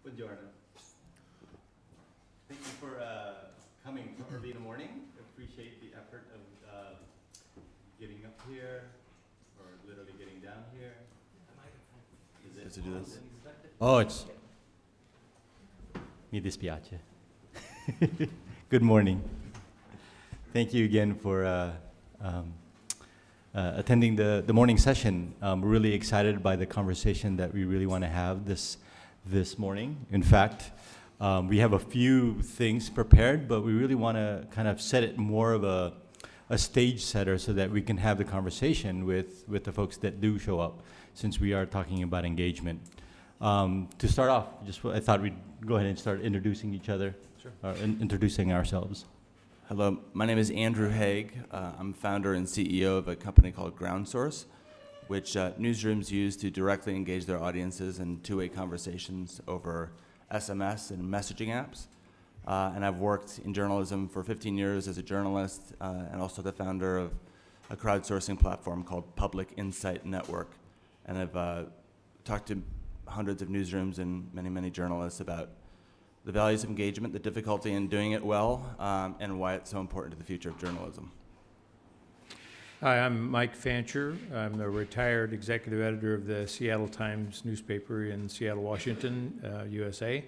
Buongiorno. Thank you for coming so early in the morning. Appreciate the effort of getting up here, or literally getting down here. Is it to do this? Oh, it's... Mi dispiace. Good morning. Thank you again for attending the morning session. We're really excited by the conversation that we really want to have this morning. In fact, we have a few things prepared, but we really want to kind of set it more of a stage setter so that we can have the conversation with the folks that do show up, since we are talking about engagement. To start off, I thought we'd go ahead and start introducing each other, sure. Introducing ourselves. Hello, my name is Andrew Haeg. I'm founder and CEO of a company called GroundSource, which newsrooms use to directly engage their audiences in two-way conversations over SMS and messaging apps. And I've worked in journalism for 15 years as a journalist, and also the founder of a crowdsourcing platform called Public Insight Network. And I've talked to hundreds of newsrooms and many, many journalists about the values of engagement, the difficulty in doing it well, and why it's so important to the future of journalism. Hi, I'm Mike Fancher. I'm the retired executive editor of the Seattle Times newspaper in Seattle, Washington, USA.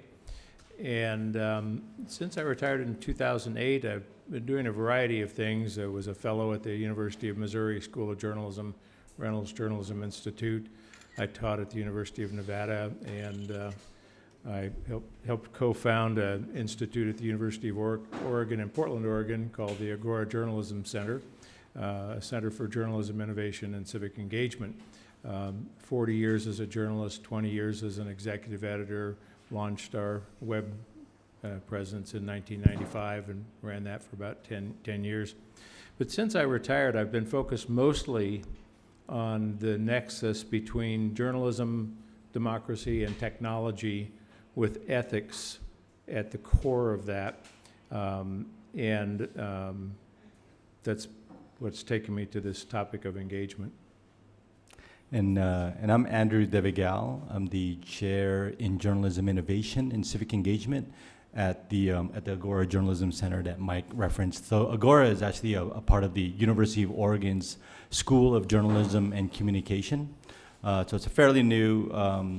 And since I retired in 2008, I've been doing a variety of things. I was a fellow at the University of Missouri School of Journalism, Reynolds Journalism Institute. I taught at the University of Nevada, and I helped co-found an institute at the University of Oregon in Portland, Oregon, called the Agora Journalism Center, a center for journalism innovation and civic engagement. 40 years as a journalist, 20 years as an executive editor, launched our web presence in 1995 and ran that for about 10 years. But since I retired, I've been focused mostly on the nexus between journalism, democracy, and technology, with ethics at the core of that. That's what's taken me to this topic of engagement. And I'm Andrew DeVigal. I'm the chair in journalism innovation and civic engagement at the Agora Journalism Center that Mike referenced. So Agora is actually a part of the University of Oregon's School of Journalism and Communication. So it's a fairly new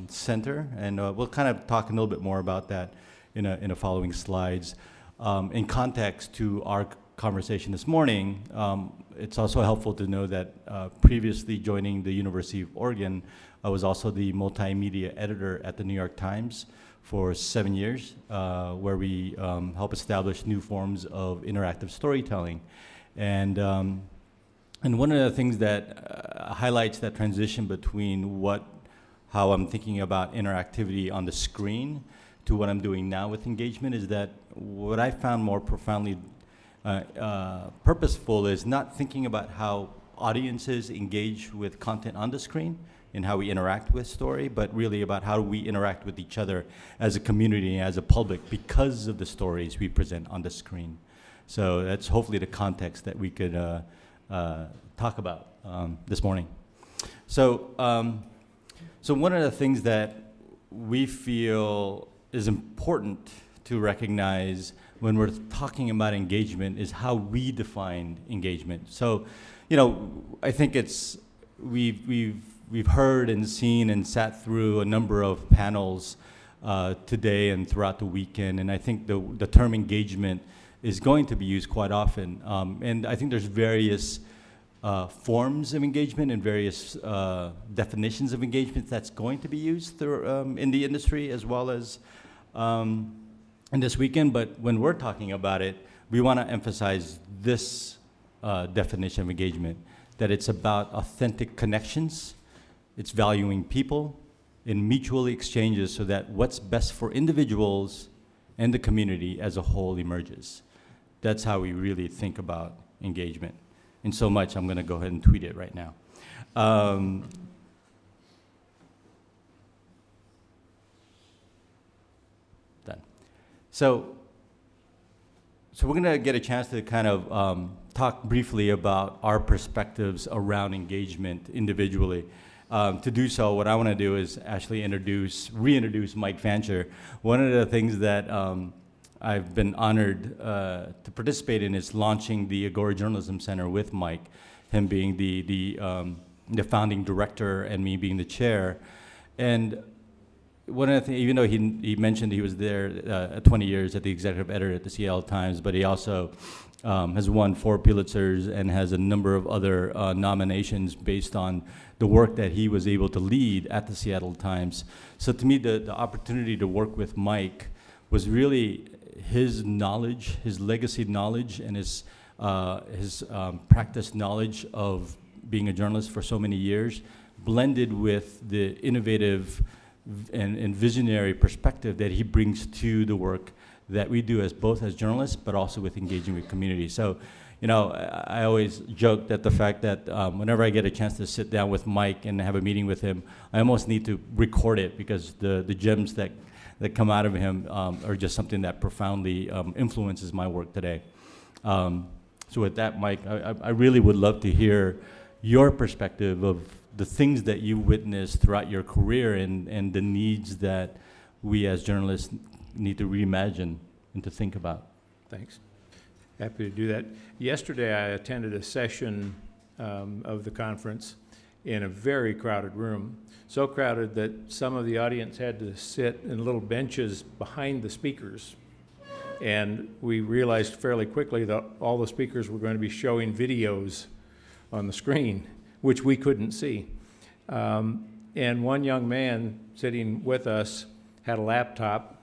center, and we'll kind of talk a little bit more about that in the following slides. In context to our conversation this morning, it's also helpful to know that previously joining the University of Oregon, I was also the multimedia editor at the New York Times for 7 years, where we help establish new forms of interactive storytelling. And one of the things that highlights that transition between how I'm thinking about interactivity on the screen to what I'm doing now with engagement is that what I found more profoundly purposeful is not thinking about how audiences engage with content on the screen and how we interact with story, but really about how we interact with each other as a community, as a public, because of the stories we present on the screen. So that's hopefully the context that we could talk about this morning. So one of the things that we feel is important to recognize when we're talking about engagement is how we define engagement. So, I think we've heard and seen and sat through a number of panels today and throughout the weekend, and I think the term engagement is going to be used quite often. And I think there's various forms of engagement and various definitions of engagement that's going to be used through, in the industry as well as in this weekend. But when we're talking about it, we want to emphasize this definition of engagement, that it's about authentic connections, it's valuing people in mutual exchanges so that what's best for individuals and the community as a whole emerges. That's how we really think about engagement. In so much, I'm going to go ahead and tweet it right now. Done. So we're going to get a chance to kind of talk briefly about our perspectives around engagement individually. To do so, what I want to do is actually reintroduce Mike Fancher. One of the things that I've been honored to participate in is launching the Agora Journalism Center with Mike, him being the founding director and me being the chair. And one of the things, even though he mentioned he was there 20 years at the executive editor at the Seattle Times, but he also has won 4 Pulitzers and has a number of other nominations based on the work that he was able to lead at the Seattle Times. So to me, the opportunity to work with Mike was really his knowledge, his legacy knowledge, and his practice knowledge of being a journalist for so many years, blended with the innovative and visionary perspective that he brings to the work that we do as both as journalists, but also with engaging with community. So, you know, I always joke that the fact that whenever I get a chance to sit down with Mike and have a meeting with him, I almost need to record it, because the gems that come out of him are just something that profoundly influences my work today. So with that, Mike, I really would love to hear your perspective of the things that you witnessed throughout your career and the needs that we as journalists need to reimagine and to think about. Thanks. Happy to do that. Yesterday, I attended a session of the conference in a very crowded room, so crowded that some of the audience had to sit in little benches behind the speakers. And we realized fairly quickly that all the speakers were going to be showing videos on the screen, which we couldn't see. And one young man sitting with us had a laptop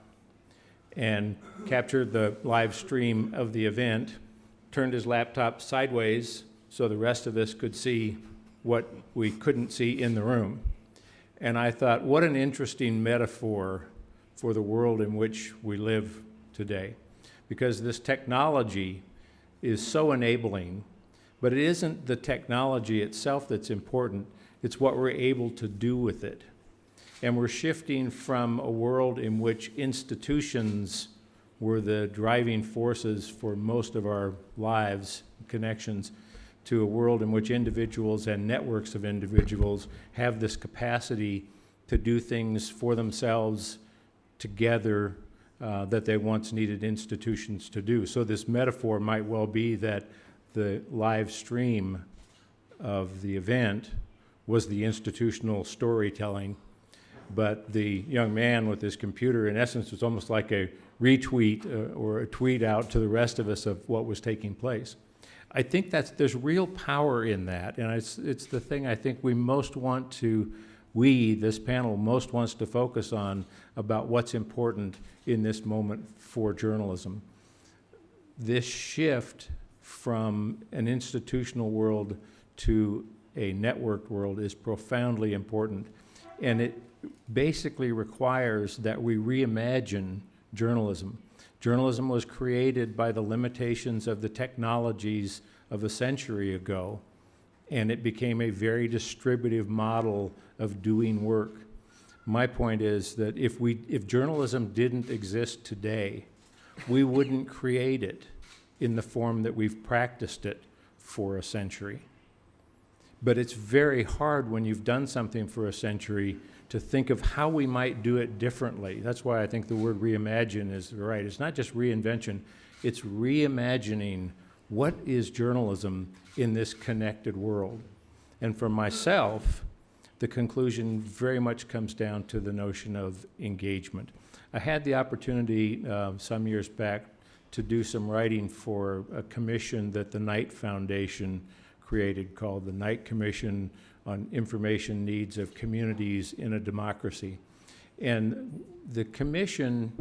and captured the live stream of the event, turned his laptop sideways so the rest of us could see what we couldn't see in the room. And I thought, what an interesting metaphor for the world in which we live today. Because this technology is so enabling, but it isn't the technology itself that's important, it's what we're able to do with it. And we're shifting from a world in which institutions were the driving forces for most of our lives, connections, to a world in which individuals and networks of individuals have this capacity to do things for themselves together that they once needed institutions to do. So this metaphor might well be that the live stream of the event was the institutional storytelling, but the young man with his computer, in essence, was almost like a retweet or a tweet out to the rest of us of what was taking place. I think there's real power in that, and it's the thing I think we most want to, this panel most wants to focus on about what's important in this moment for journalism. This shift from an institutional world to a networked world is profoundly important, and it basically requires that we reimagine journalism. Journalism was created by the limitations of the technologies of a century ago, and it became a very distributive model of doing work. My point is that if journalism didn't exist today, we wouldn't create it in the form that we've practiced it for a century. But it's very hard when you've done something for a century to think of how we might do it differently. That's why I think the word reimagine is right. It's not just reinvention, it's reimagining what is journalism in this connected world. And for myself, the conclusion very much comes down to the notion of engagement. I had the opportunity some years back to do some writing for a commission that the Knight Foundation created called the Knight Commission on Information Needs of Communities in a Democracy. And the commission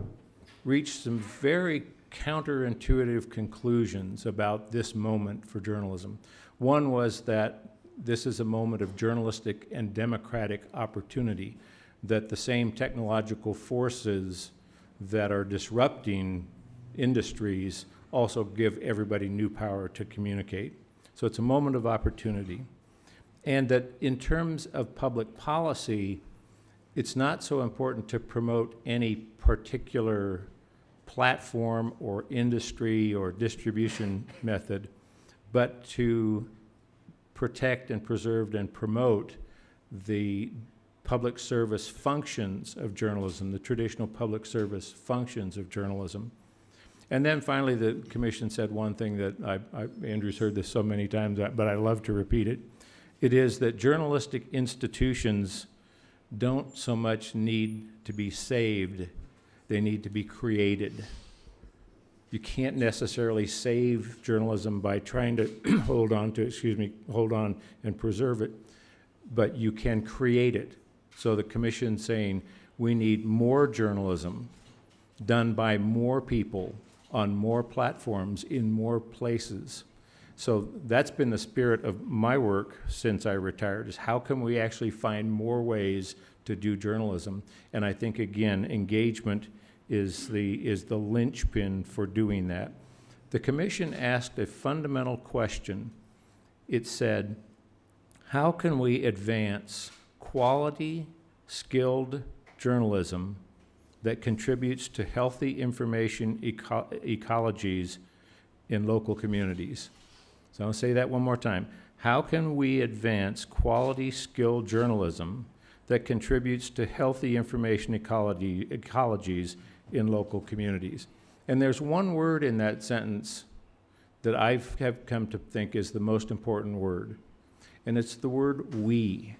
reached some very counterintuitive conclusions about this moment for journalism. One was that this is a moment of journalistic and democratic opportunity, that the same technological forces that are disrupting industries also give everybody new power to communicate. So it's a moment of opportunity. And that in terms of public policy, it's not so important to promote any particular platform or industry or distribution method, but to protect and preserve and promote the public service functions of journalism, the traditional public service functions of journalism. And then finally, the commission said one thing that Andrew's heard this so many times, but I love to repeat it. It is that journalistic institutions don't so much need to be saved, they need to be created. You can't necessarily save journalism by trying to hold on and preserve it, but you can create it. So the commission's saying we need more journalism done by more people on more platforms in more places. So that's been the spirit of my work since I retired, is how can we actually find more ways to do journalism? And I think, again, engagement is the linchpin for doing that. The commission asked a fundamental question. It said, how can we advance quality, skilled journalism that contributes to healthy information ecologies in local communities? So I'll say that one more time. How can we advance quality, skilled journalism that contributes to healthy information ecologies in local communities? And there's one word in that sentence that I have come to think is the most important word, and it's the word we.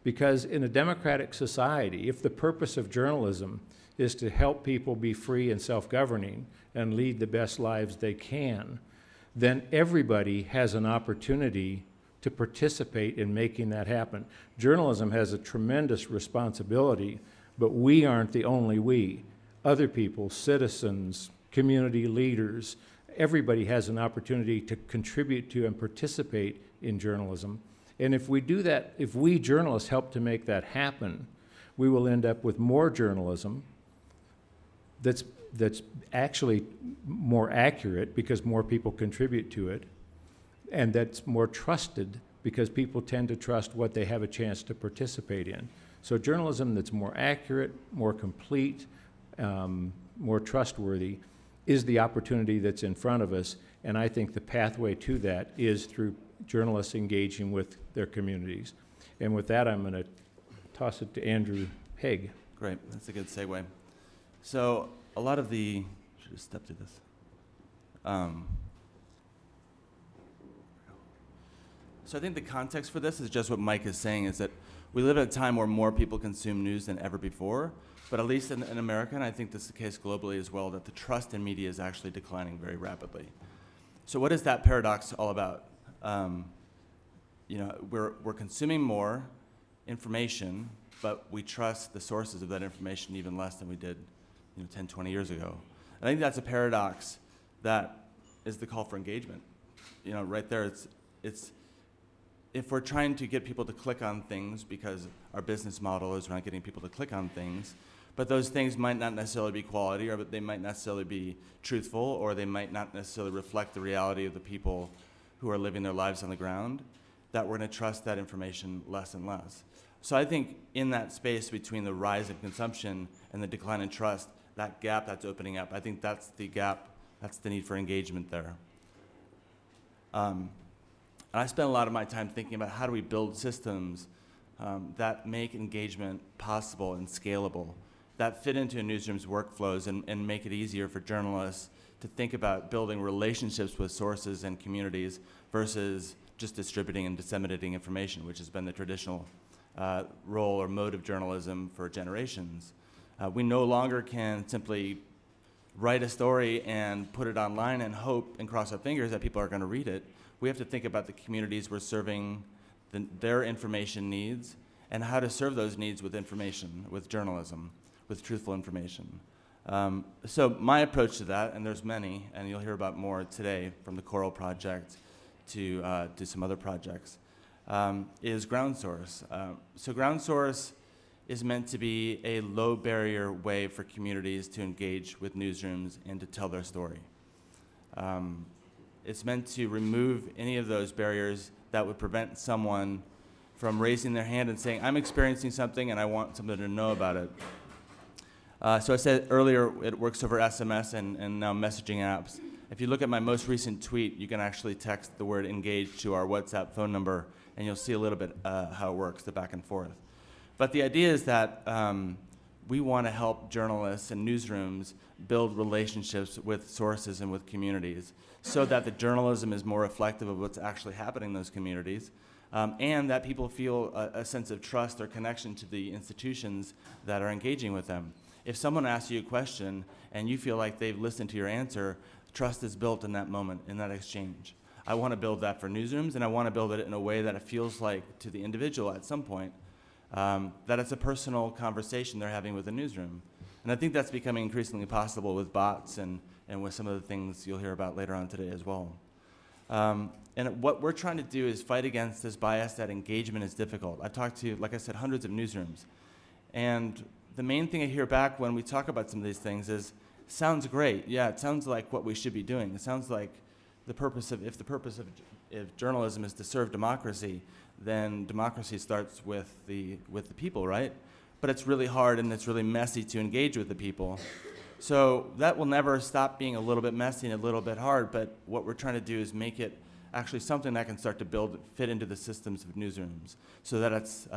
Because in a democratic society, if the purpose of journalism is to help people be free and self-governing and lead the best lives they can, then everybody has an opportunity to participate in making that happen. Journalism has a tremendous responsibility, but we aren't the only we. Other people, citizens, community leaders, everybody has an opportunity to contribute to and participate in journalism. And if we do that, if we journalists help to make that happen, we will end up with more journalism that's actually more accurate because more people contribute to it, and that's more trusted because people tend to trust what they have a chance to participate in. So journalism that's more accurate, more complete, more trustworthy is the opportunity that's in front of us, and I think the pathway to that is through journalists engaging with their communities. And with that, I'm going to toss it to Andrew Haeg. Great, that's a good segue. So a lot of the, should just step through this. So I think the context for this is just what Mike is saying, is that we live at a time where more people consume news than ever before, but at least in America, and I think this is the case globally as well, that the trust in media is actually declining very rapidly. So what is that paradox all about? We're consuming more information, but we trust the sources of that information even less than we did 10, 20 years ago. I think that's a paradox that is the call for engagement. Right there, it's if we're trying to get people to click on things because our business model is around getting people to click on things, but those things might not necessarily be quality, or they might necessarily be truthful, or they might not necessarily reflect the reality of the people who are living their lives on the ground, that we're going to trust that information less and less. So I think in that space between the rise in consumption and the decline in trust, that gap that's opening up, I think that's the gap, that's the need for engagement there. And I spend a lot of my time thinking about how do we build systems that make engagement possible and scalable, that fit into a newsroom's workflows and make it easier for journalists to think about building relationships with sources and communities versus just distributing and disseminating information, which has been the traditional role or mode of journalism for generations. We no longer can simply write a story and put it online and hope and cross our fingers that people are going to read it. We have to think about the communities we're serving, their information needs, and how to serve those needs with information, with journalism, with truthful information. So my approach to that, and there's many, and you'll hear about more today from the Coral Project to some other projects, is GroundSource. So GroundSource is meant to be a low barrier way for communities to engage with newsrooms and to tell their story. It's meant to remove any of those barriers that would prevent someone from raising their hand and saying, I'm experiencing something and I want somebody to know about it. So I said earlier, it works over SMS and now messaging apps. If you look at my most recent tweet, you can actually text the word engage to our WhatsApp phone number and you'll see a little bit how it works, the back and forth. But the idea is that we want to help journalists and newsrooms build relationships with sources and with communities so that the journalism is more reflective of what's actually happening in those communities, and that people feel a sense of trust or connection to the institutions that are engaging with them. If someone asks you a question and you feel like they've listened to your answer, trust is built in that moment, in that exchange. I want to build that for newsrooms, and I want to build it in a way that it feels like to the individual at some point that it's a personal conversation they're having with a newsroom. And I think that's becoming increasingly possible with bots and with some of the things you'll hear about later on today as well. And what we're trying to do is fight against this bias that engagement is difficult. I've talked to, like I said, hundreds of newsrooms. And the main thing I hear back when we talk about some of these things is, sounds great. Yeah, it sounds like what we should be doing. It sounds like the purpose of, if journalism is to serve democracy, then democracy starts with the people, right? But it's really hard and it's really messy to engage with the people. So that will never stop being a little bit messy and a little bit hard, but what we're trying to do is make it actually something that can start to fit into the systems of newsrooms so that it's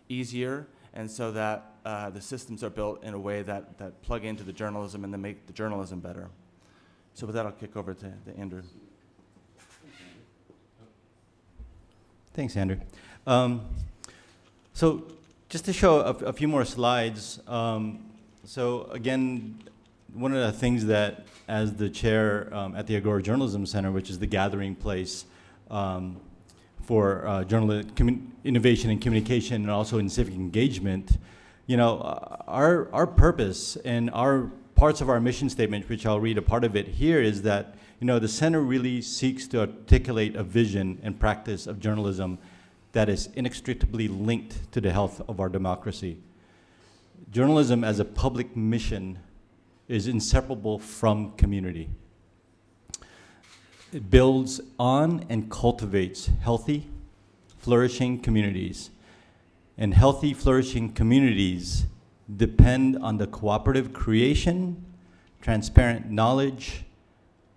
easier and so that the systems are built in a way that plug into the journalism and then make the journalism better. So with that, I'll kick over to Andrew. Thanks, Andrew. So just to show a few more slides, so again, one of the things that, as the chair at the Agora Journalism Center, which is the gathering place for innovation and communication and also in civic engagement, you know, our purpose and our parts of our mission statement, which I'll read a part of it here, is that, you know, the center really seeks to articulate a vision and practice of journalism that is inextricably linked to the health of our democracy. Journalism as a public mission is inseparable from community. It builds on and cultivates healthy, flourishing communities. And healthy, flourishing communities depend on the cooperative creation, transparent knowledge,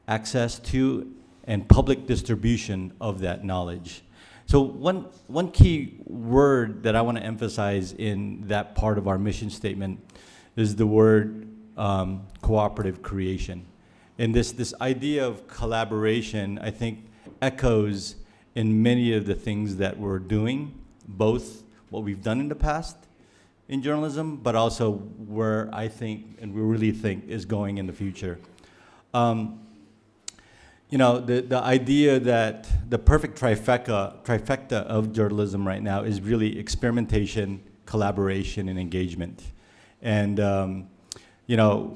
access to, and public distribution of that knowledge. So one key word that I want to emphasize in that part of our mission statement is the word cooperative creation. And this idea of collaboration, I think, echoes in many of the things that we're doing, both what we've done in the past in journalism, but also where I think, and we really think, is going in the future. You know, the idea that the perfect trifecta of journalism right now is really experimentation, collaboration, and engagement. And, you know,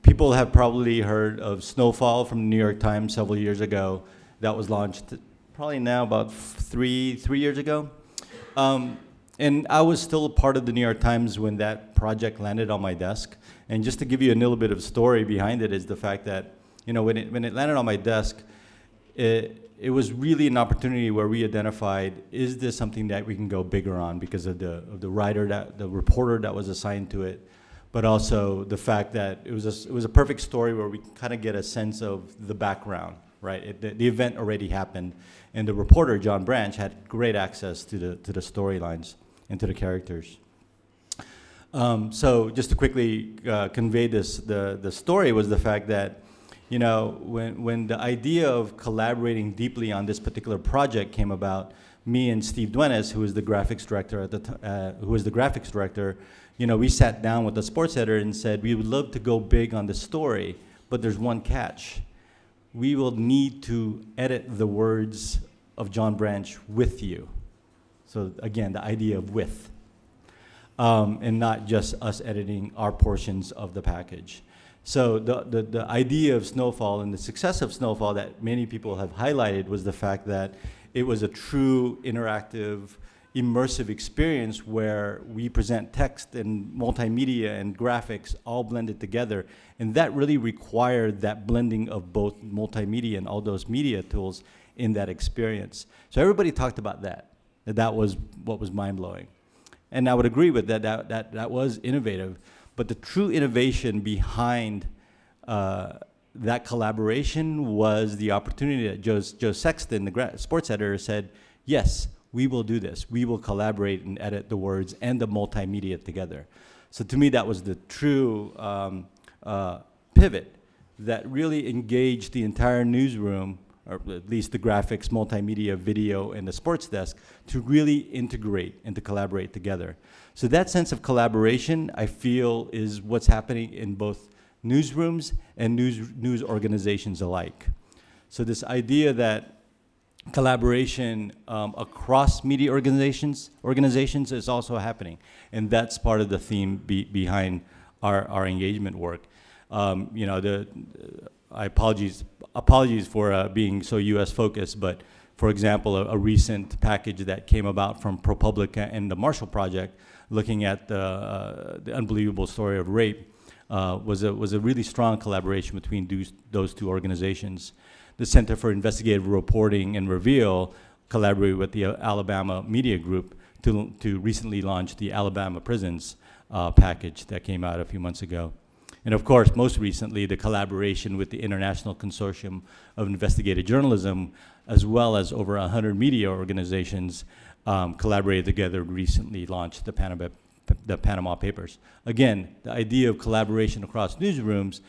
people have probably heard of Snowfall from the New York Times several years ago. That was launched probably now about three years ago. And I was still a part of the New York Times when that project landed on my desk. And just to give you a little bit of story behind it is the fact that, you know, when it landed on my desk, it was really an opportunity where we identified, is this something that we can go bigger on because of the writer, the reporter that was assigned to it, but also the fact that it was a perfect story where we kind of get a sense of the background, right? The event already happened, and the reporter, John Branch, had great access to the storylines and to the characters. So just to quickly convey this, the story was the fact that, you know, when the idea of collaborating deeply on this particular project came about, me and Steve Duenas, who was the graphics director, you know, we sat down with the sports editor and said, we would love to go big on the story, but there's one catch. We will need to edit the words of John Branch with you. So again, the idea of with, and not just us editing our portions of the package. So the idea of Snowfall and the success of Snowfall that many people have highlighted was the fact that it was a true interactive, immersive experience where we present text and multimedia and graphics all blended together. And that really required that blending of both multimedia and all those media tools in that experience. So everybody talked about that. That was what was mind-blowing. And I would agree with that was innovative. But the true innovation behind that collaboration was the opportunity that Joe Sexton, the sports editor, said, yes, we will do this. We will collaborate and edit the words and the multimedia together. So to me, that was the true pivot that really engaged the entire newsroom, or at least the graphics, multimedia, video, and the sports desk, to really integrate and to collaborate together. So that sense of collaboration, I feel, is what's happening in both newsrooms and news organizations alike. So this idea that collaboration across media organizations is also happening, and that's part of the theme behind our engagement work. You know, apologies for being so U.S. focused, but for example, a recent package that came about from ProPublica and the Marshall Project, looking at the unbelievable story of rape, was a really strong collaboration between those two organizations. The Center for Investigative Reporting and Reveal collaborated with the Alabama Media Group to recently launch the Alabama Prisons package that came out a few months ago. And of course, most recently, the collaboration with the International Consortium of Investigative Journalism, as well as over 100 media organizations, collaborated together, recently launched the Panama Papers. Again, the idea of collaboration across newsrooms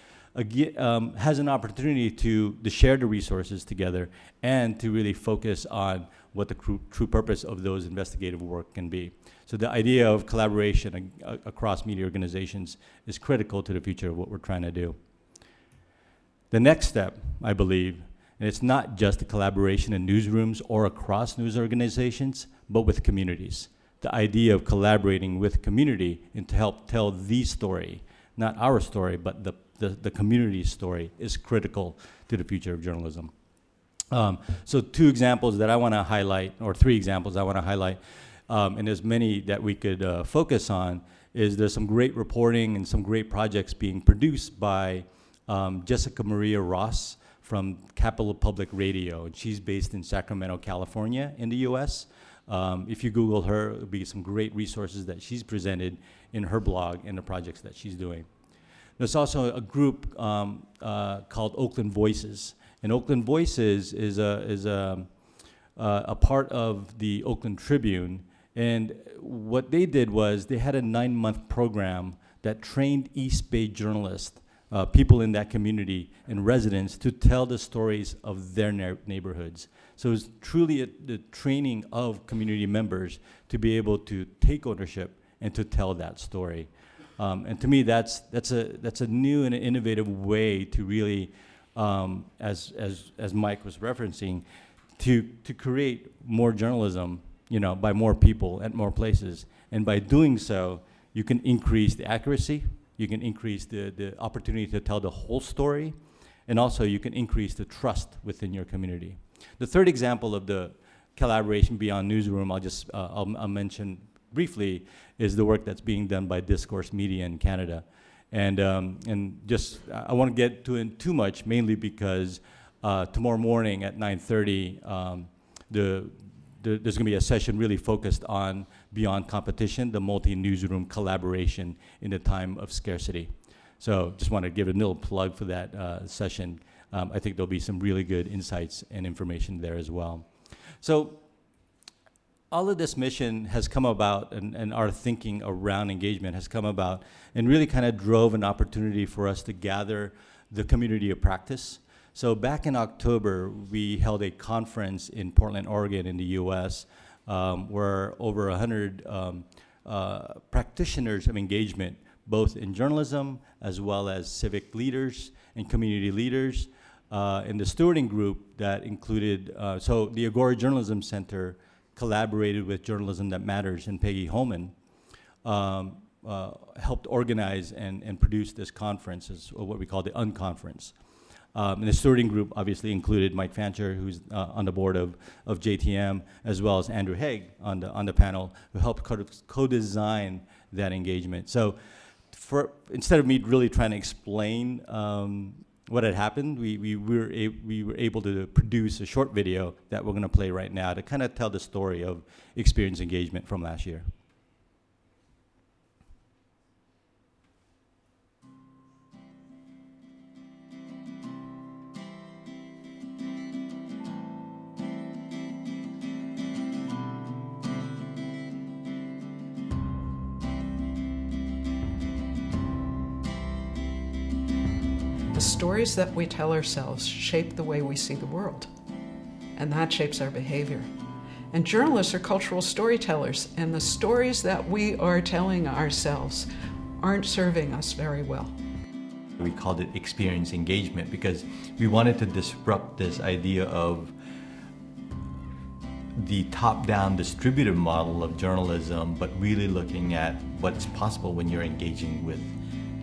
has an opportunity to share the resources together and to really focus on what the true purpose of those investigative work can be. So the idea of collaboration across media organizations is critical to the future of what we're trying to do. The next step, I believe, and it's not just the collaboration in newsrooms or across news organizations, but with communities. The idea of collaborating with community and to help tell the story, not our story, but the community story, is critical to the future of journalism. So two examples that I want to highlight, or three examples I want to highlight, and there's many that we could focus on, is there's some great reporting and some great projects being produced by Jessica Maria Ross from Capital Public Radio, and she's based in Sacramento, California in the US. If you Google her, there'll be some great resources that she's presented in her blog and the projects that she's doing. There's also a group called Oakland Voices, and Oakland Voices is a part of the Oakland Tribune. And what they did was they had a 9-month program that trained East Bay journalists, people in that community and residents, to tell the stories of their neighborhoods. So it's truly the training of community members to be able to take ownership and to tell that story. And to me, that's a new and innovative way to really, as Mike was referencing, to create more journalism, you know, by more people at more places. And by doing so, you can increase the accuracy, you can increase the opportunity to tell the whole story, and also you can increase the trust within your community. The third example of the collaboration beyond newsroom, I'll mention briefly, is the work that's being done by Discourse Media in Canada. And just, I won't get to it too much, mainly because tomorrow morning at 9:30, there's going to be a session really focused on Beyond Competition, the multi-newsroom collaboration in a time of scarcity. So just want to give a little plug for that session. I think there'll be some really good insights and information there as well. So all of this mission has come about, and our thinking around engagement has come about, and really kind of drove an opportunity for us to gather the community of practice. So back in October, we held a conference in Portland, Oregon in the US, where over 100 practitioners of engagement, both in journalism as well as civic leaders and community leaders, in the stewarding group that included, so the Agora Journalism Center collaborated with Journalism That Matters, and Peggy Holman helped organize and produce this conference, is what we call the Unconference. And the stewarding group obviously included Mike Fancher, who's on the board of JTM, as well as Andrew Haeg on the panel, who helped co-design that engagement. So instead of me really trying to explain what had happened, we were able to produce a short video that we're going to play right now to kind of tell the story of experience engagement from last year. The stories that we tell ourselves shape the way we see the world, and that shapes our behavior. And journalists are cultural storytellers, and the stories that we are telling ourselves aren't serving us very well. We called it experience engagement because we wanted to disrupt this idea of the top-down distributed model of journalism, but really looking at what's possible when you're engaging with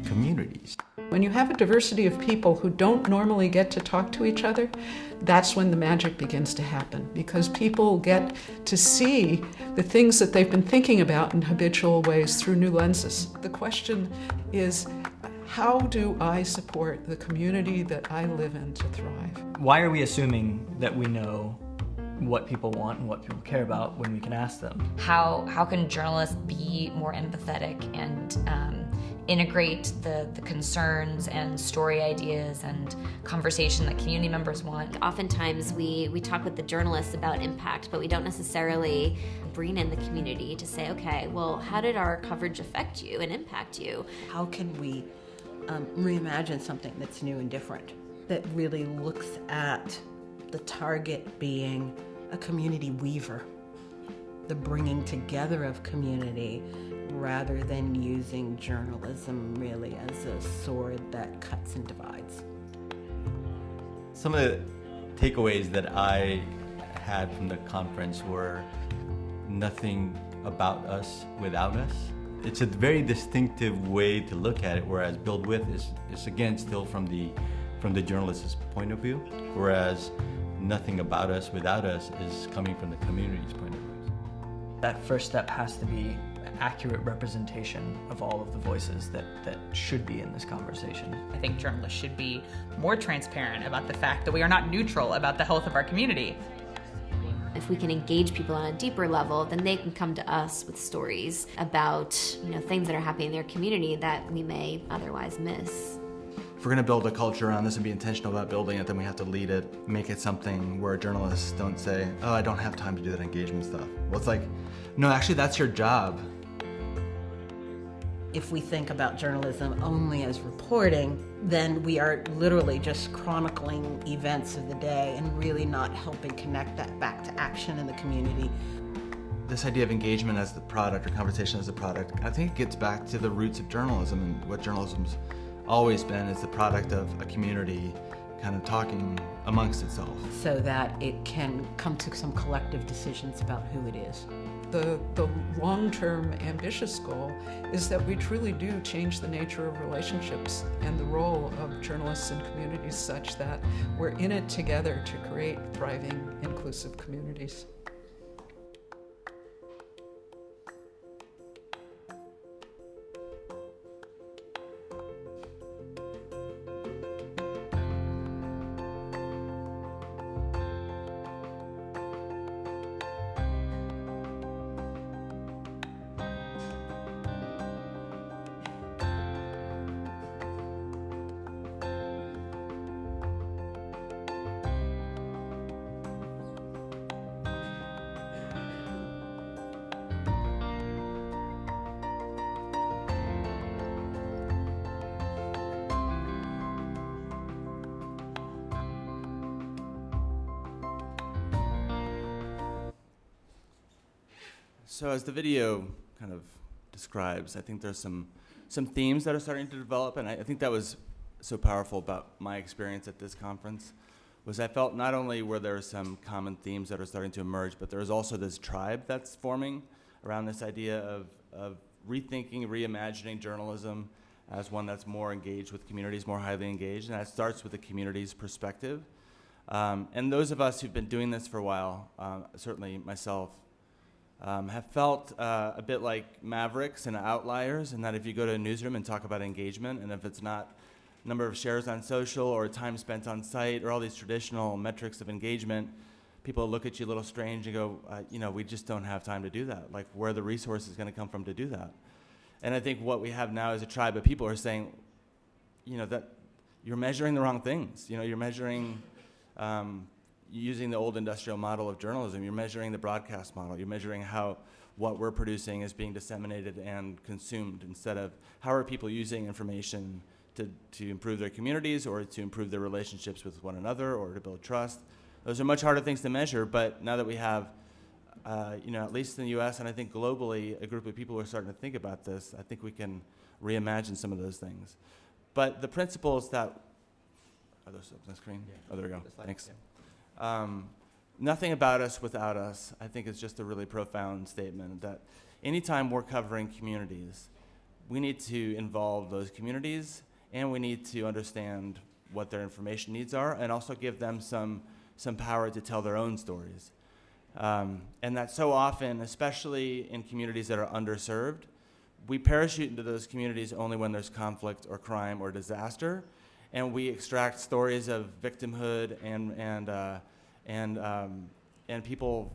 communities. When you have a diversity of people who don't normally get to talk to each other, that's when the magic begins to happen, because people get to see the things that they've been thinking about in habitual ways through new lenses. The question is, how do I support the community that I live in to thrive? Why are we assuming that we know what people want and what people care about when we can ask them? How can journalists be more empathetic and integrate the concerns and story ideas and conversation that community members want? Oftentimes we talk with the journalists about impact, but we don't necessarily bring in the community to say, okay, well, how did our coverage affect you and impact you? How can we reimagine something that's new and different, that really looks at the target being a community weaver, the bringing together of community, rather than using journalism really as a sword that cuts and divides. Some of the takeaways that I had from the conference were nothing about us without us. It's a very distinctive way to look at it, whereas Build With is again still from the journalist's point of view, whereas nothing about us without us is coming from the community's point of view. That first step has to be an accurate representation of all of the voices that should be in this conversation. I think journalists should be more transparent about the fact that we are not neutral about the health of our community. If we can engage people on a deeper level, then they can come to us with stories about, things that are happening in their community that we may otherwise miss. If we're going to build a culture around this and be intentional about building it, then we have to lead it, make it something where journalists don't say, oh, I don't have time to do that engagement stuff. Well, it's like, no, actually, that's your job. If we think about journalism only as reporting, then we are literally just chronicling events of the day and really not helping connect that back to action in the community. This idea of engagement as the product or conversation as a product, I think it gets back to the roots of journalism, and what journalism's always been is the product of a community kind of talking amongst itself. So that it can come to some collective decisions about who it is. The long-term ambitious goal is that we truly do change the nature of relationships and the role of journalists and communities such that we're in it together to create thriving, inclusive communities. So as the video kind of describes, I think there's some themes that are starting to develop, and I think that was so powerful about my experience at this conference, was I felt not only were there some common themes that are starting to emerge, but there was also this tribe that's forming around this idea of rethinking, reimagining journalism as one that's more engaged with communities, more highly engaged, and that starts with the community's perspective. And those of us who've been doing this for a while, certainly myself, have felt a bit like mavericks and outliers, and that if you go to a newsroom and talk about engagement, and if it's not number of shares on social or time spent on site or all these traditional metrics of engagement, people look at you a little strange and go, we just don't have time to do that. Like, where are the resources going to come from to do that? And I think what we have now is a tribe of people who are saying, that you're measuring the wrong things. You're measuring using the old industrial model of journalism. You're measuring the broadcast model. You're measuring how what we're producing is being disseminated and consumed, instead of how are people using information to improve their communities or to improve their relationships with one another or to build trust. Those are much harder things to measure, but now that we have, at least in the US and I think globally, a group of people who are starting to think about this, I think we can reimagine some of those things. But the principles that, are those up on the screen? Yeah. Oh, there we go, thanks. Yeah. Nothing about us without us, I think is just a really profound statement that anytime we're covering communities, we need to involve those communities and we need to understand what their information needs are and also give them some power to tell their own stories. And that so often, especially in communities that are underserved, we parachute into those communities only when there's conflict or crime or disaster, and we extract stories of victimhood and people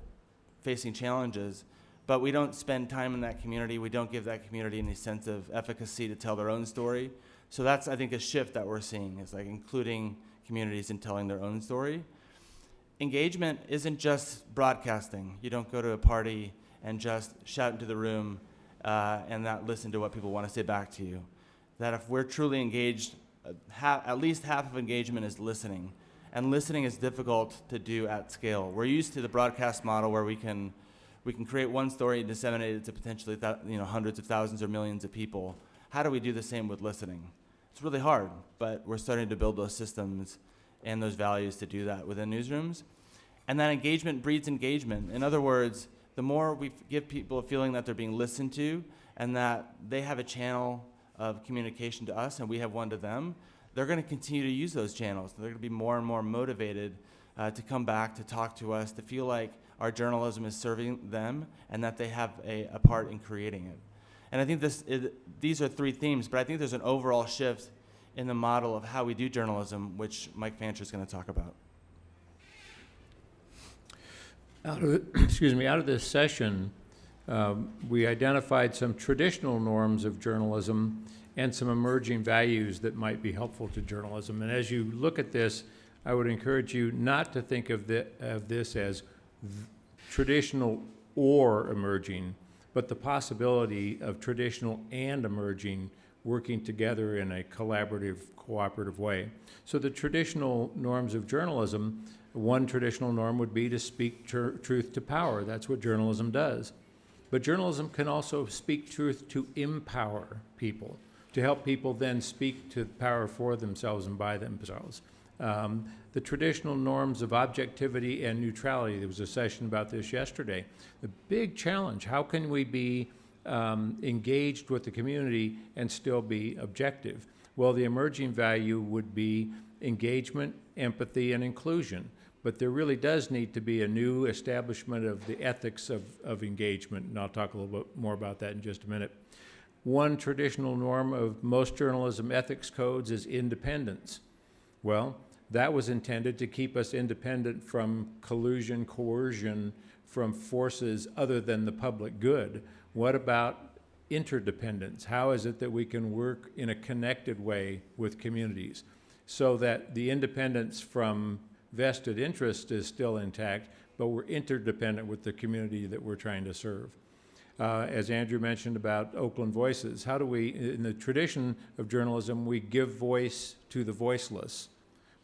facing challenges, but we don't spend time in that community. We don't give that community any sense of efficacy to tell their own story. So that's, I think, a shift that we're seeing, is like including communities in telling their own story. Engagement isn't just broadcasting. You don't go to a party and just shout into the room and not listen to what people want to say back to you. That if we're truly engaged, at least half of engagement is listening. And listening is difficult to do at scale. We're used to the broadcast model where we can create one story and disseminate it to potentially hundreds of thousands or millions of people. How do we do the same with listening? It's really hard, but we're starting to build those systems and those values to do that within newsrooms. And that engagement breeds engagement. In other words, the more we give people a feeling that they're being listened to and that they have a channel of communication to us and we have one to them, they're going to continue to use those channels. They're going to be more and more motivated to come back, to talk to us, to feel like our journalism is serving them and that they have a part in creating it. And I think these are three themes, but I think there's an overall shift in the model of how we do journalism, which Mike Fancher is going to talk about. Out of this session, we identified some traditional norms of journalism and some emerging values that might be helpful to journalism. And as you look at this, I would encourage you not to think of this as traditional or emerging, but the possibility of traditional and emerging working together in a collaborative, cooperative way. So the traditional norms of journalism, one traditional norm would be to speak truth to power. That's what journalism does. But journalism can also speak truth to empower people, to help people then speak to power for themselves and by themselves. The traditional norms of objectivity and neutrality, there was a session about this yesterday. The big challenge, how can we be engaged with the community and still be objective? Well, the emerging value would be engagement, empathy, and inclusion. But there really does need to be a new establishment of the ethics of engagement, and I'll talk a little bit more about that in just a minute. One traditional norm of most journalism ethics codes is independence. Well, that was intended to keep us independent from collusion, coercion, from forces other than the public good. What about interdependence? How is it that we can work in a connected way with communities so that the independence from vested interest is still intact, but we're interdependent with the community that we're trying to serve? As Andrew mentioned about Oakland Voices, how do we, in the tradition of journalism, we give voice to the voiceless?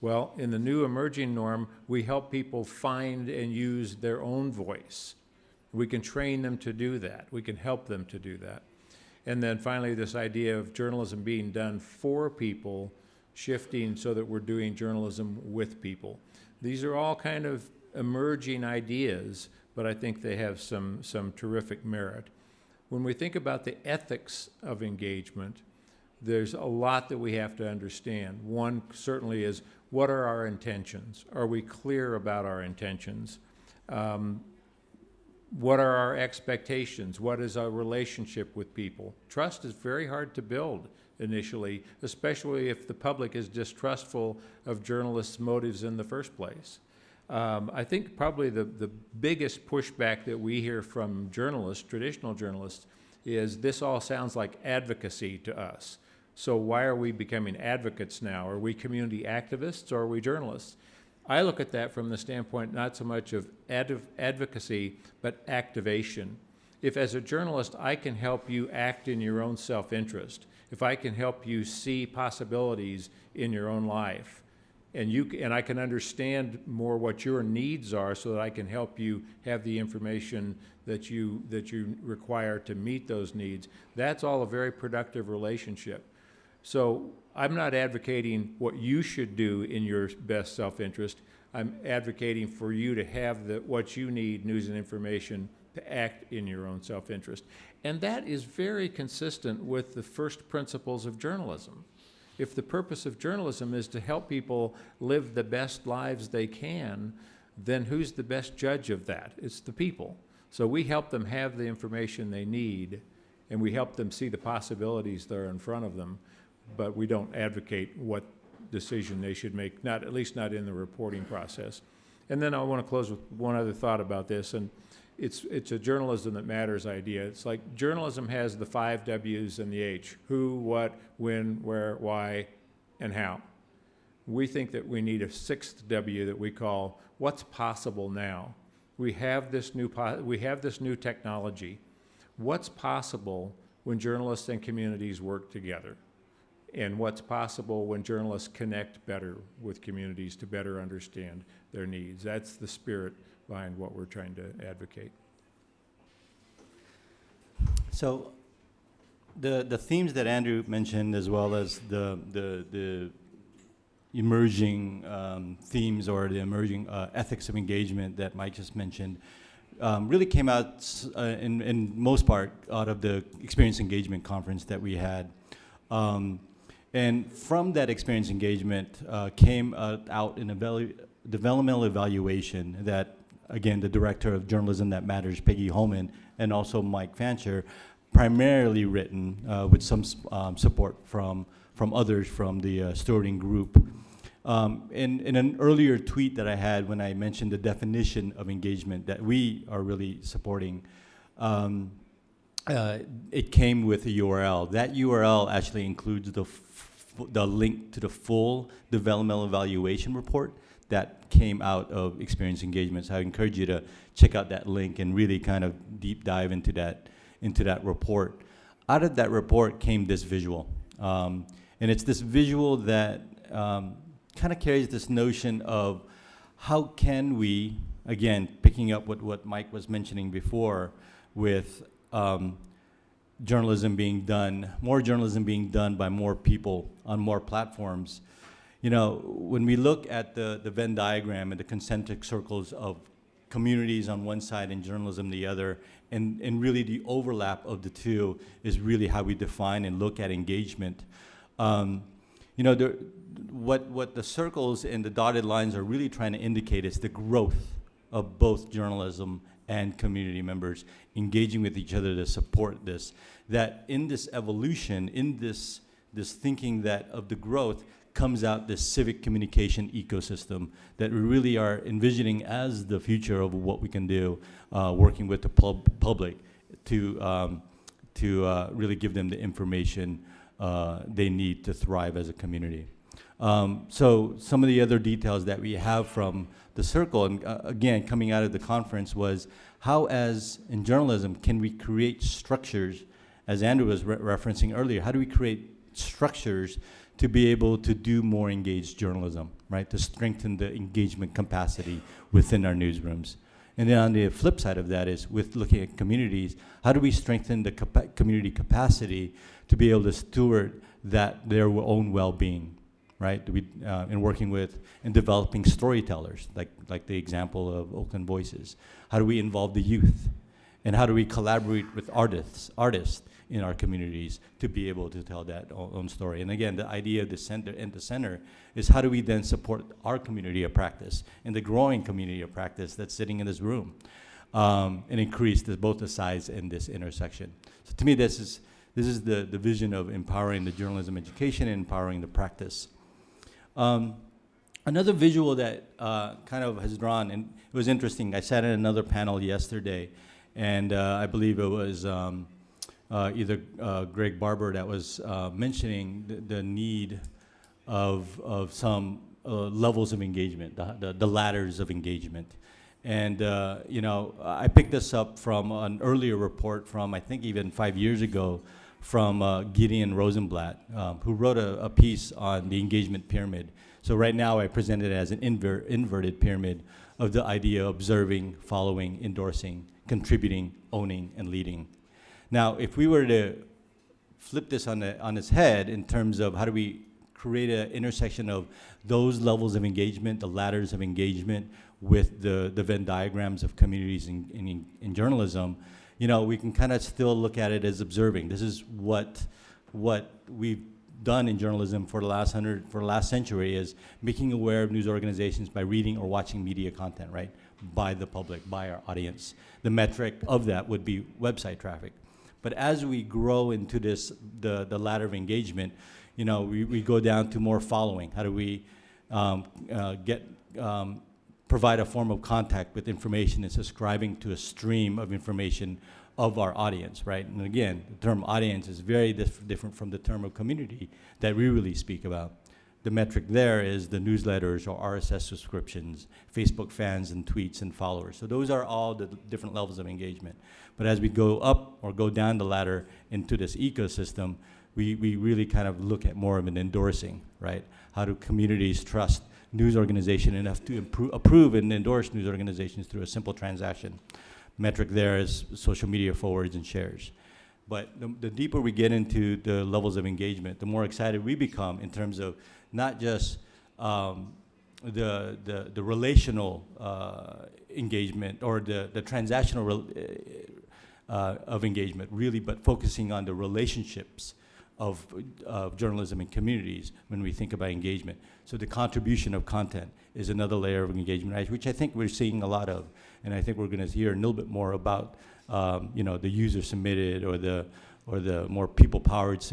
Well, in the new emerging norm, we help people find and use their own voice. We can train them to do that. We can help them to do that. And then finally, this idea of journalism being done for people, shifting so that we're doing journalism with people. These are all kind of emerging ideas, but I think they have some terrific merit. When we think about the ethics of engagement, there's a lot that we have to understand. One certainly is, what are our intentions? Are we clear about our intentions? What are our expectations? What is our relationship with people? Trust is very hard to build initially, especially if the public is distrustful of journalists' motives in the first place. I think probably the biggest pushback that we hear from journalists, traditional journalists, is this all sounds like advocacy to us. So why are we becoming advocates now? Are we community activists or are we journalists? I look at that from the standpoint not so much of advocacy, but activation. If as a journalist I can help you act in your own self-interest, if I can help you see possibilities in your own life, and I can understand more what your needs are, so that I can help you have the information that you require to meet those needs, that's all a very productive relationship. So I'm not advocating what you should do in your best self-interest. I'm advocating for you to have what you need, news and information, to act in your own self-interest. And that is very consistent with the first principles of journalism. If the purpose of journalism is to help people live the best lives they can, then who's the best judge of that? It's the people. So we help them have the information they need, and we help them see the possibilities that are in front of them, but we don't advocate what decision they should make, at least not in the reporting process. And then I want to close with one other thought about this, and it's a journalism that matters idea. It's like journalism has the 5 W's and the H: who, what, when, where, why, and how. We think that we need a 6th W that we call what's possible now. We have this new technology. What's possible when journalists and communities work together? And what's possible when journalists connect better with communities to better understand their needs? That's the spirit behind what we're trying to advocate. So the themes that Andrew mentioned, as well as the emerging themes or the emerging ethics of engagement that Mike just mentioned, really came out in most part out of the Experience Engagement Conference that we had. And from that experience engagement came out in a developmental evaluation that, again, the Director of Journalism That Matters, Peggy Holman, and also Mike Fancher, primarily written with some support from others from the stewarding group. In an earlier tweet that I had when I mentioned the definition of engagement that we are really supporting, it came with a URL. That URL actually includes the link to the full developmental evaluation report that came out of experience engagement. So I encourage you to check out that link and really kind of deep dive into that report. Out of that report came this visual. And it's this visual that kind of carries this notion of how can we, again, picking up what Mike was mentioning before with journalism being done, more journalism being done by more people on more platforms. You know, when we look at the Venn diagram and the concentric circles of communities on one side and journalism the other, and really the overlap of the two is really how we define and look at engagement. You know, what the circles and the dotted lines are really trying to indicate is the growth of both journalism and community members engaging with each other to support this. That in this evolution, in this thinking that of the growth, comes out this civic communication ecosystem that we really are envisioning as the future of what we can do, working with the public to really give them the information they need to thrive as a community. So some of the other details that we have from the circle, and again, coming out of the conference, was how, as in journalism, can we create structures, as Andrew was referencing earlier, how do we create structures to be able to do more engaged journalism, right? To strengthen the engagement capacity within our newsrooms. And then on the flip side of that is with looking at communities, how do we strengthen the community capacity to be able to steward their own well-being, right? In working with and developing storytellers, like the example of Oakland Voices. How do we involve the youth? And how do we collaborate with artists in our communities to be able to tell that own story? And again, the idea of the center is how do we then support our community of practice and the growing community of practice that's sitting in this room, and increase both the size and this intersection. So to me, this is the vision of empowering the journalism education and empowering the practice. Another visual that kind of has drawn, and it was interesting, I sat in another panel yesterday, and I believe it was either Greg Barber that was mentioning the need of some levels of engagement, the ladders of engagement. And you know, I picked this up from an earlier report from, I think even 5 years ago, from Gideon Rosenblatt, who wrote a piece on the engagement pyramid. So right now I present it as an inverted pyramid of the idea of observing, following, endorsing, contributing, owning, and leading. Now, if we were to flip this on its head in terms of how do we create an intersection of those levels of engagement, the ladders of engagement, with the Venn diagrams of communities in journalism, you know, we can kind of still look at it as observing. This is what we've done in journalism for the last century, is making aware of news organizations by reading or watching media content, right? By the public, by our audience. The metric of that would be website traffic. But as we grow into this, the ladder of engagement, you know, we go down to more following. How do we provide a form of contact with information and subscribing to a stream of information of our audience, right? And again, the term audience is very different from the term of community that we really speak about. The metric there is the newsletters or RSS subscriptions, Facebook fans and tweets and followers. So those are all the different levels of engagement. But as we go up or go down the ladder into this ecosystem, we really kind of look at more of an endorsing, right? How do communities trust news organization enough to approve and endorse news organizations through a simple transaction? Metric there is social media forwards and shares. But the deeper we get into the levels of engagement, the more excited we become in terms of not just the relational engagement or the transactional of engagement, really, but focusing on the relationships of journalism and communities when we think about engagement. So the contribution of content is another layer of engagement, which I think we're seeing a lot of, and I think we're going to hear a little bit more about, you know, the user submitted or the more people-powered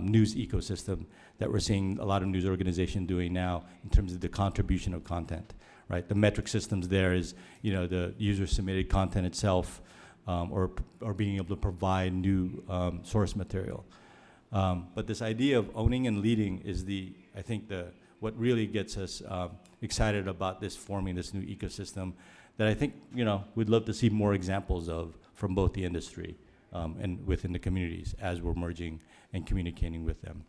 news ecosystem that we're seeing a lot of news organizations doing now in terms of the contribution of content, right? The metric systems there is, you know, the user-submitted content itself, or being able to provide new source material. But this idea of owning and leading is I think what really gets us excited about forming this new ecosystem that I think, you know, we'd love to see more examples of from both the industry and within the communities as we're merging and communicating with them.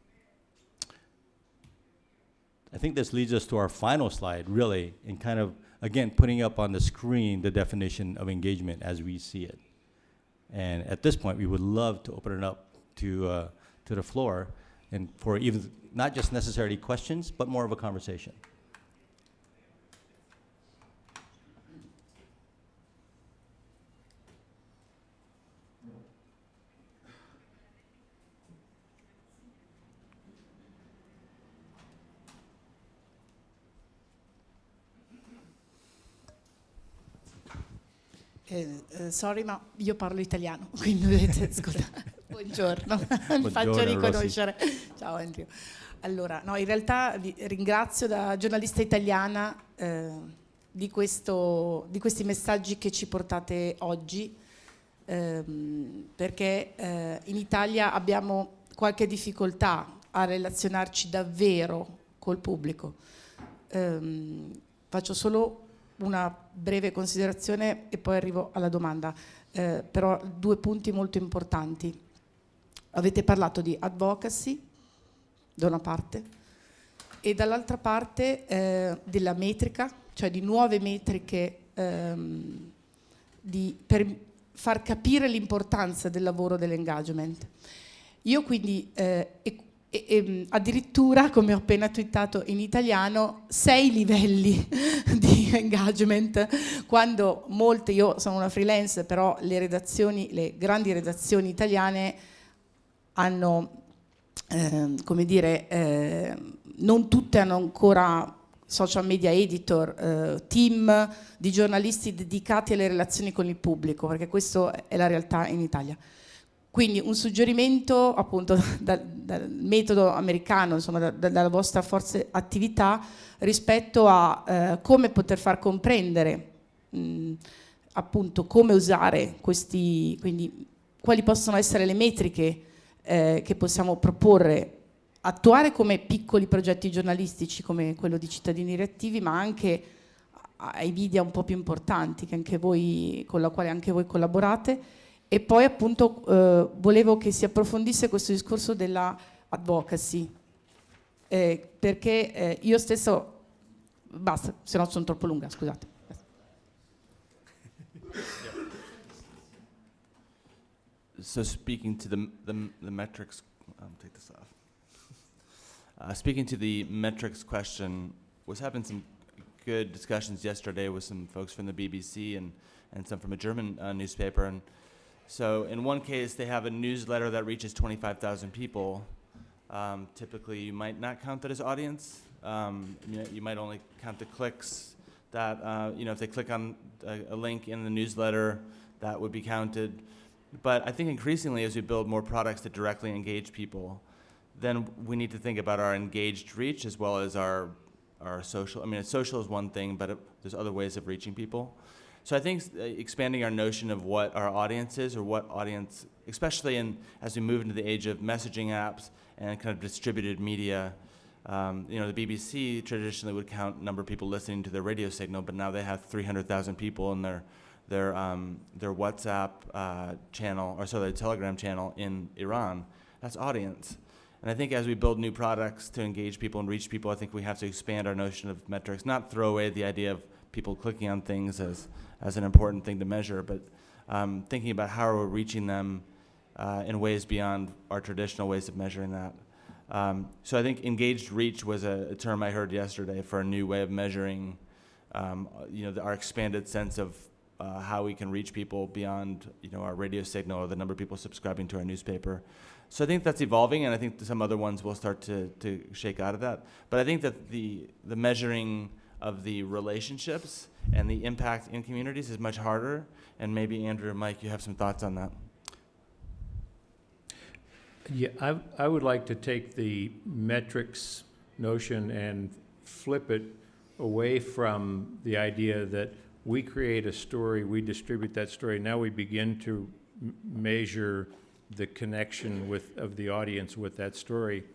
I think this leads us to our final slide, really, and kind of, again, putting up on the screen the definition of engagement as we see it. And at this point, we would love to open it up to the floor and for even not just necessarily questions, but more of a conversation. Sorry, ma io parlo italiano, quindi dovete scusare. Buongiorno, mi faccio riconoscere. Ciao Andrea. Allora, no, in realtà vi ringrazio da giornalista italiana di questi messaggi che ci portate oggi, perché in Italia abbiamo qualche difficoltà a relazionarci davvero col pubblico. Faccio solo una breve considerazione e poi arrivo alla domanda, però 2 punti molto importanti. Avete parlato di advocacy da una parte e dall'altra parte della metrica, cioè di nuove metriche per far capire l'importanza del lavoro dell'engagement. Io quindi addirittura, come ho appena twittato in italiano, 6 livelli di engagement, quando io sono una freelance, però le grandi redazioni italiane hanno, come dire, non tutte hanno ancora social media editor, team di giornalisti dedicati alle relazioni con il pubblico, perché questa è la realtà in Italia. Quindi un suggerimento appunto dal metodo americano, insomma dalla vostra forza attività rispetto a come poter far comprendere appunto come usare questi, quindi quali possono essere le metriche che possiamo proporre, attuare come piccoli progetti giornalistici come quello di Cittadini Reattivi, ma anche ai media un po' più importanti che anche voi, con la quale anche voi collaborate, E poi appunto volevo che si approfondisse questo discorso della advocacy, perché io stesso, basta, se no sono troppo lunga, scusate. So speaking to the metrics, take this off. Speaking to the metrics question, was having some good discussions yesterday with some folks from the BBC and some from a German newspaper. And so in one case, they have a newsletter that reaches 25,000 people. Typically, you might not count that as audience. You might only count the clicks that, if they click on a link in the newsletter, that would be counted. But I think increasingly, as we build more products that directly engage people, then we need to think about our engaged reach as well as our social. I mean, social is one thing, but there's other ways of reaching people. So I think expanding our notion of what our audience is, or what audience, especially as we move into the age of messaging apps and kind of distributed media. The BBC traditionally would count number of people listening to their radio signal, but now they have 300,000 people in their WhatsApp channel, or their Telegram channel in Iran. That's audience. And I think as we build new products to engage people and reach people, I think we have to expand our notion of metrics, not throw away the idea of people clicking on things as an important thing to measure, but thinking about how are we reaching them in ways beyond our traditional ways of measuring that. So I think engaged reach was a term I heard yesterday for a new way of measuring our expanded sense of how we can reach people beyond our radio signal or the number of people subscribing to our newspaper. So I think that's evolving, and I think some other ones will start to shake out of that. But I think that the measuring of the relationships and the impact in communities is much harder, and maybe Andrew or Mike, you have some thoughts on that. Yeah, I would like to take the metrics notion and flip it away from the idea that we create a story, we distribute that story, now we begin to measure the connection of the audience with that story.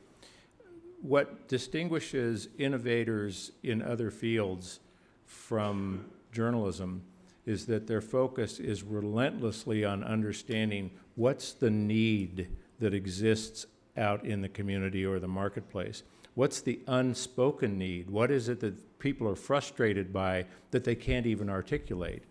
What distinguishes innovators in other fields from journalism is that their focus is relentlessly on understanding what's the need that exists out in the community or the marketplace. What's the unspoken need? What is it that people are frustrated by that they can't even articulate?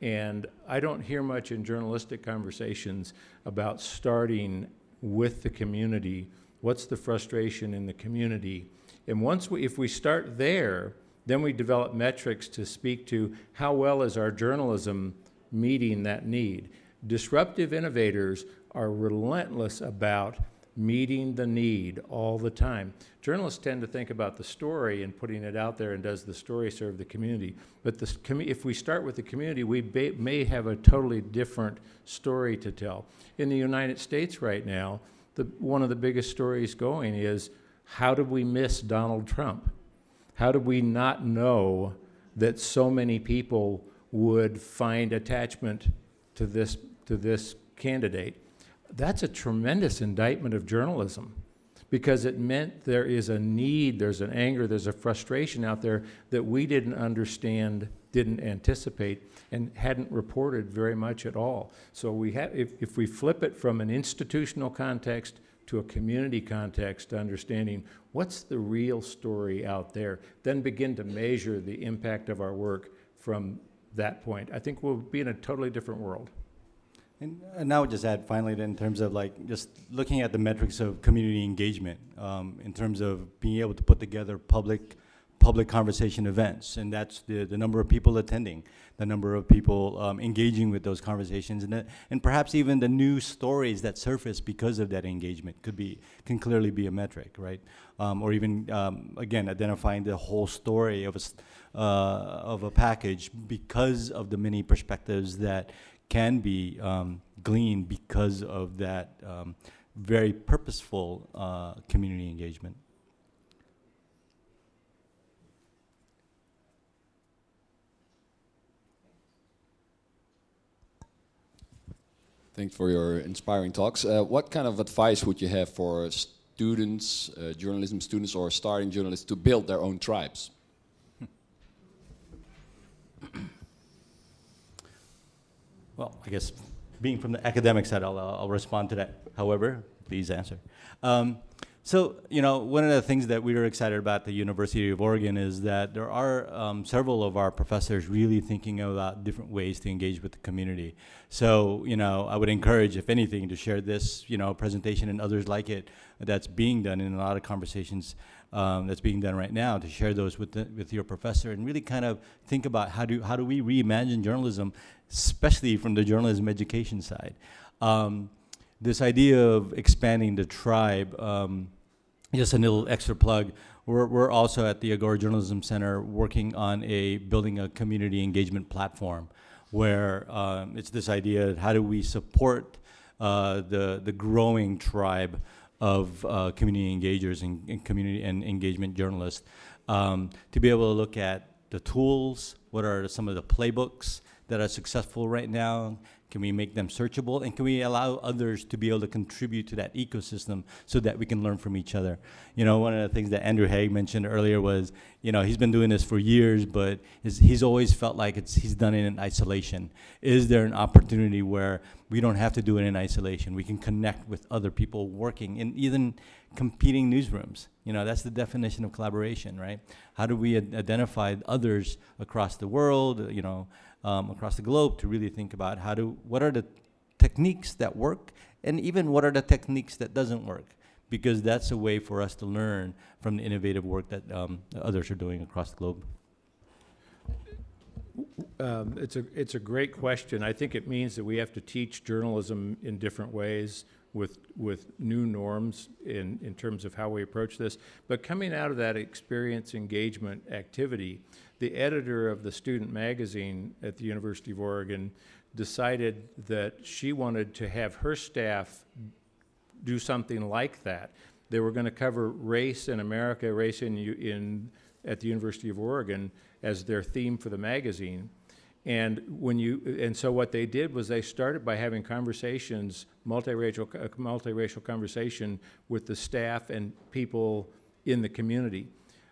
And I don't hear much in journalistic conversations about starting with the community. What's the frustration in the community? And if we start there, then we develop metrics to speak to how well is our journalism meeting that need. Disruptive innovators are relentless about meeting the need all the time. Journalists tend to think about the story and putting it out there, and does the story serve the community? But if we start with the community, we may have a totally different story to tell. In the United States right now, one of the biggest stories going is, how did we miss Donald Trump? How did we not know that so many people would find attachment to this candidate? That's a tremendous indictment of journalism, because it meant there is a need, there's an anger, there's a frustration out there that we didn't understand, didn't anticipate, and hadn't reported very much at all. So if we flip it from an institutional context to a community context, understanding what's the real story out there, then begin to measure the impact of our work from that point, I think we'll be in a totally different world. And I would just add finally, in terms of just looking at the metrics of community engagement, in terms of being able to put together public conversation events, and that's the number of people attending, the number of people engaging with those conversations, and perhaps even the new stories that surface because of that engagement can clearly be a metric, right? Or even again, identifying the whole story of a package because of the many perspectives that can be gleaned because of that very purposeful community engagement. Thanks for your inspiring talks. What kind of advice would you have for students, journalism students or starting journalists, to build their own tribes? Well, I guess being from the academic side, I'll respond to that. However, please answer. So, one of the things that we are excited about at the University of Oregon is that there are several of our professors really thinking about different ways to engage with the community. So, I would encourage, if anything, to share this, presentation and others like it that's being done in a lot of conversations that's being done right now, to share those with your professor and really kind of think about how do we reimagine journalism, especially from the journalism education side. This idea of expanding the tribe, just a little extra plug, we're also at the Agora Journalism Center working on building a community engagement platform where it's this idea of how do we support the growing tribe of community engagers and community and engagement journalists to be able to look at the tools, what are some of the playbooks that are successful right now, can we make them searchable, and can we allow others to be able to contribute to that ecosystem so that we can learn from each other? One of the things that Andrew Haeg mentioned earlier was, he's been doing this for years, but he's always felt like he's done it in isolation. Is there an opportunity where we don't have to do it in isolation? We can connect with other people working in even competing newsrooms. That's the definition of collaboration, right? How do we identify others across the world, across the globe, to really think about what are the techniques that work, and even what are the techniques that doesn't work, because that's a way for us to learn from the innovative work that others are doing across the globe. It's a great question. I think it means that we have to teach journalism in different ways with new norms in terms of how we approach this. But coming out of that experience engagement activity, the editor of the student magazine at the University of Oregon decided that she wanted to have her staff do something like that. They were going to cover race in America, race at the University of Oregon as their theme for the magazine. And so what they did was they started by having conversations, multiracial conversation with the staff and people in the community.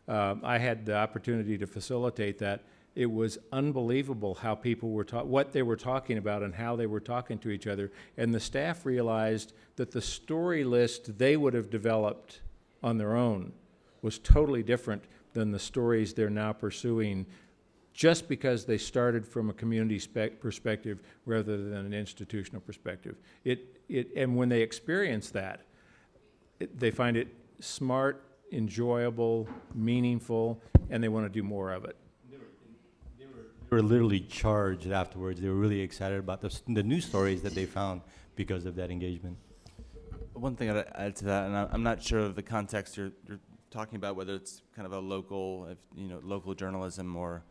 I had the opportunity to facilitate that. It was unbelievable how people were what they were talking about and how they were talking to each other. And the staff realized that the story list they would have developed on their own was totally different than the stories they're now pursuing, just because they started from a community perspective rather than an institutional perspective. And when they experience that, they find it smart, enjoyable, meaningful, and they want to do more of it. They were literally charged afterwards. They were really excited about the news stories that they found because of that engagement. One thing I'd add to that, and I'm not sure of the context you're talking about, whether it's kind of a local journalism or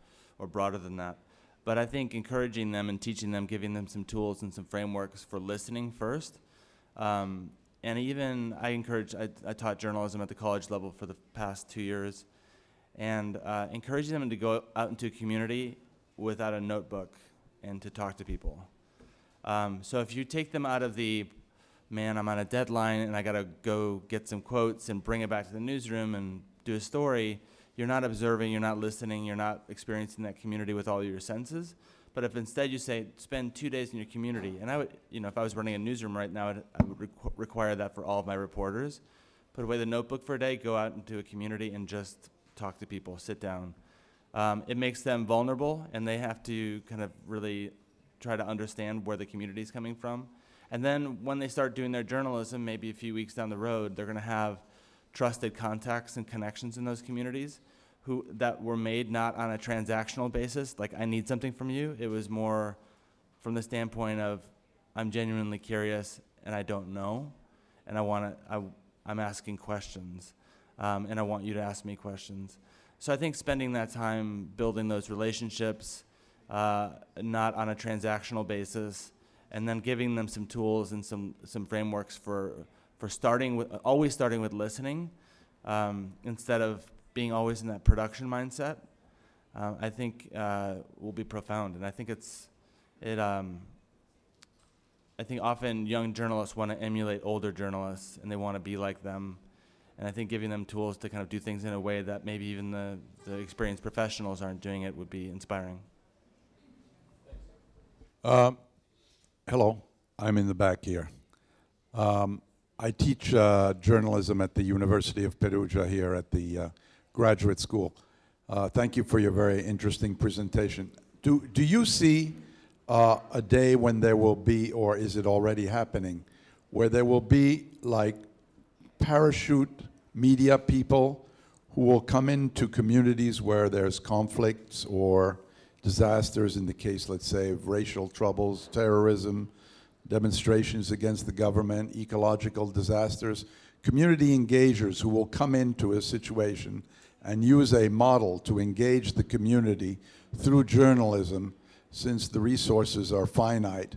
broader than that. But I think encouraging them and teaching them, giving them some tools and some frameworks for listening first. And even I taught journalism at the college level for the past 2 years, and encouraging them to go out into a community without a notebook and to talk to people. So if you take them out of I'm on a deadline and I gotta go get some quotes and bring it back to the newsroom and do a story, you're not observing, you're not listening, you're not experiencing that community with all your senses. But if instead you say, spend 2 days in your community, and I would, if I was running a newsroom right now, I would require that for all of my reporters. Put away the notebook for a day, go out into a community and just talk to people, sit down. It makes them vulnerable, and they have to kind of really try to understand where the community is coming from. And then when they start doing their journalism, maybe a few weeks down the road, they're gonna have trusted contacts and connections in those communities that were made not on a transactional basis, like I need something from you. It was more from the standpoint of I'm genuinely curious and I don't know, and I'm asking questions, and I want you to ask me questions. So I think spending that time building those relationships, not on a transactional basis, and then giving them some tools and some frameworks for always starting with listening, instead of being always in that production mindset, I think will be profound. And I think I think often young journalists want to emulate older journalists and they want to be like them. And I think giving them tools to kind of do things in a way that maybe even the experienced professionals aren't doing it would be inspiring. Hello. I'm in the back here. I teach journalism at the University of Perugia here at the graduate school. Thank you for your very interesting presentation. Do you see a day when there will be, or is it already happening, where there will be like parachute media people who will come into communities where there's conflicts or disasters, in the case, let's say, of racial troubles, terrorism, demonstrations against the government, ecological disasters, community engagers who will come into a situation and use a model to engage the community through journalism, since the resources are finite?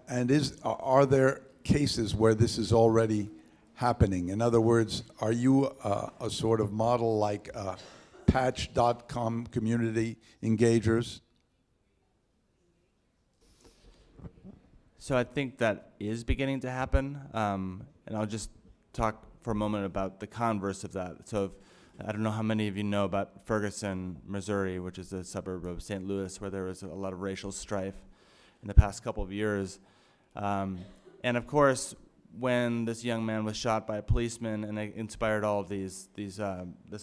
And are there cases where this is already happening? In other words, are you a sort of model like Patch.com community engagers? So I think that is beginning to happen, and I'll just talk for a moment about the converse of that. So I don't know how many of you know about Ferguson, Missouri, which is a suburb of St. Louis, where there was a lot of racial strife in the past couple of years. And of course, when this young man was shot by a policeman and it inspired all of this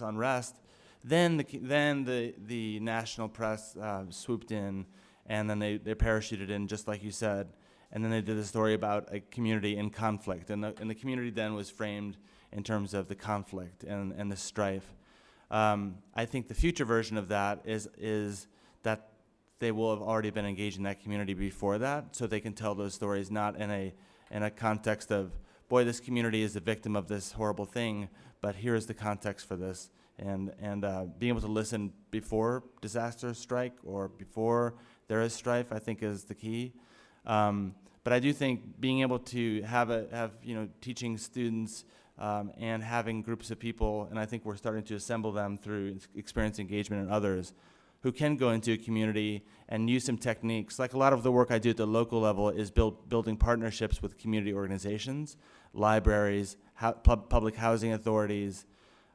unrest, then the national press swooped in, and then they parachuted in, just like you said, and then they did a story about a community in conflict, and the community then was framed in terms of the conflict and the strife. I think the future version of that is that they will have already been engaged in that community before that, so they can tell those stories not in a context of, boy, this community is the victim of this horrible thing, but here is the context for this. And being able to listen before disasters strike or before there is strife, I think, is the key. But I do think being able to have teaching students and having groups of people, and I think we're starting to assemble them through experience engagement and others, who can go into a community and use some techniques. Like a lot of the work I do at the local level is building partnerships with community organizations, libraries, public housing authorities.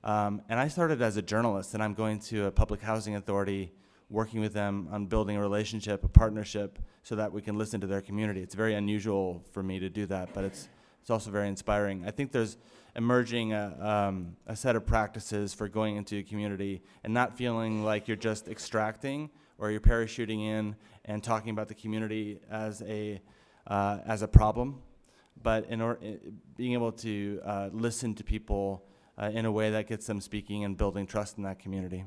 And I started as a journalist, and I'm going to a public housing authority, working with them on building a relationship, a partnership, so that we can listen to their community. It's very unusual for me to do that, but it's also very inspiring. I think there's emerging a set of practices for going into a community and not feeling like you're just extracting or you're parachuting in and talking about the community as a problem, but being able to listen to people in a way that gets them speaking and building trust in that community.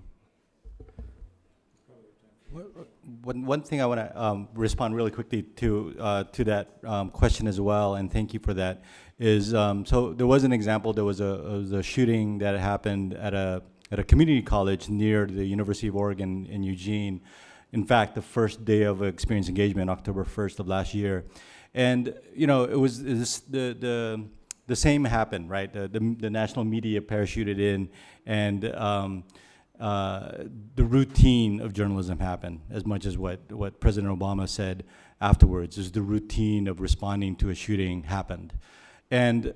One thing I want to respond really quickly to that question as well, and thank you for that, is so there was an example. There was a shooting that happened at a community college near the University of Oregon in Eugene. In fact, the first day of experience engagement, October 1st of last year, and it was the same happened, right? The national media parachuted in, and the routine of journalism happened, as much as what President Obama said afterwards, is the routine of responding to a shooting happened. And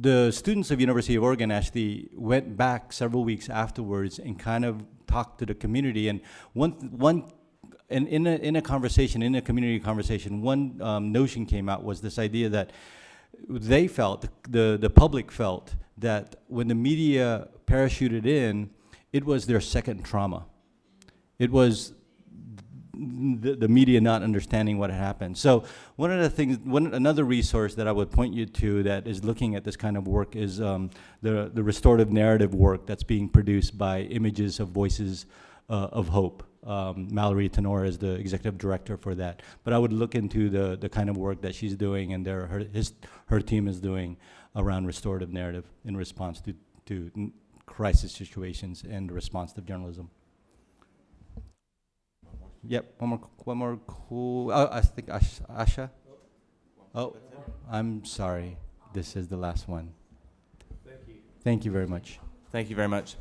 the students of University of Oregon actually went back several weeks afterwards and kind of talked to the community. And in a community conversation, one notion came out, was this idea that they felt, the public felt, that when the media parachuted in, it was their second trauma. It was the media not understanding what had happened. So one of the things, another resource that I would point you to that is looking at this kind of work is the restorative narrative work that's being produced by Images of Voices of Hope. Mallory Tenor is the executive director for that. But I would look into the kind of work that she's doing and her team is doing around restorative narrative in response to crisis situations and responsive journalism. Yep, one more cool. Oh, I think Asha. Oh, I'm sorry. This is the last one. Thank you. Thank you very much. Thank you very much.